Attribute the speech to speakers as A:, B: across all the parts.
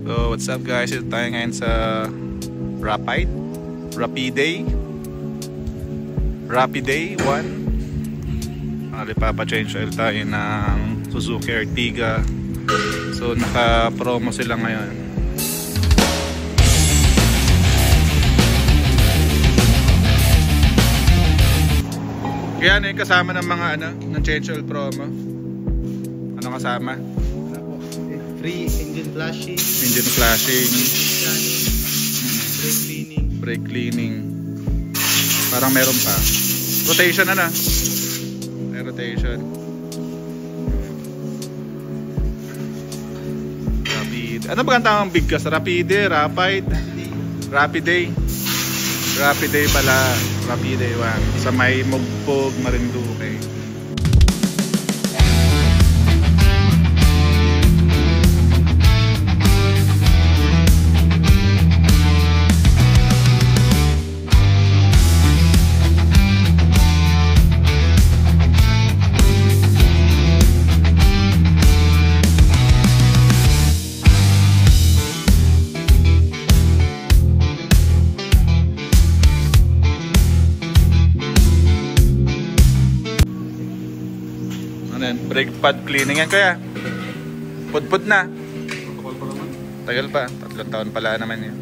A: So what's up guys, ito tayo ngayon sa Rapiday 1. Papa-change oil tayo ng Suzuki Ertiga. So naka-promo sila ngayon. Kaya ano yung kasama ng mga ng change oil promo? Ano kasama?
B: Free engine flashing, brake cleaning.
A: Parang meron pa. Rotation na. May rotation. Rapid. Ano ba ang tamang bigkas? Rapiday pala. Rapiday 1. Sa may Mugpog, Marinduque. Brake pad cleaning yan kaya. Pudpud na. Tagal pa. 3 taon pala naman yan.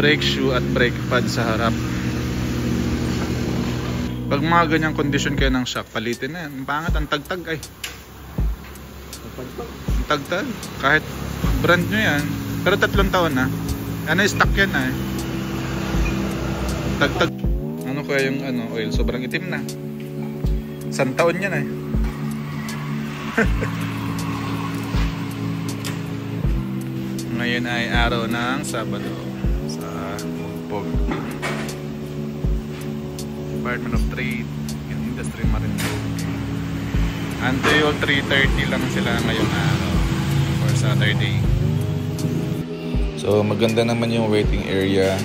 A: Brake shoe at brake pad sa harap. Pag mga ganyang condition kayo ng shock, palitin na yan. Pangat, ang tagtag ay. Ang tagtag. Kahit brand nyo yan. Pero 3 taon na. Stock yan na eh. Tagtag. Ano kaya yung oil? Sobrang itim na. 1 taon yan eh. Ngayon ay araw ng Sabado. Mugpog, Department of Trade and Industry, Marinduque. Until 3:30 lang sila ngayong araw for Saturday.
C: So maganda naman yung waiting area,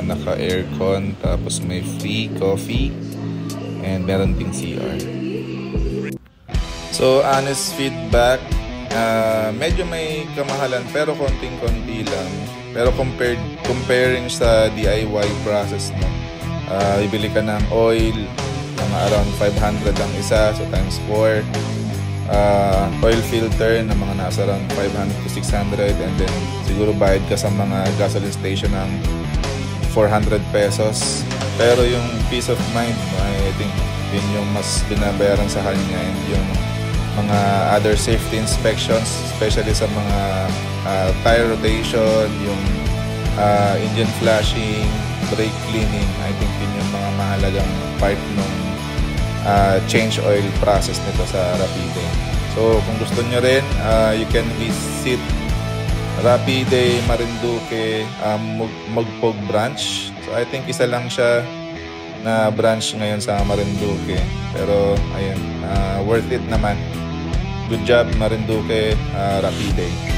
C: naka-aircon, tapos may free coffee and meron ding CR. So honest feedback, medyo may kamahalan pero konting-konti lang. Pero comparing sa DIY process mo, bibili ka ng oil, mga around 500 ang isa, so times 4. Oil filter na mga nasa around 500 to 600, and then siguro bayad ka sa mga gasoline station ng 400 pesos. Pero yung peace of mind, I think yun yung mas binabayaran sa kanya, and yung mga other safety inspections, especially sa mga tire rotation, yung engine flashing, brake cleaning. I think yun yung mga mahalagang part ng change oil process nito sa Rapiday. So kung gusto nyo rin, you can visit Rapiday Marinduque Mugpog branch. So I think isa lang siya na branch ngayon sa Marinduque, pero ayun, worth it naman. Good job Marinduque, Rapiday.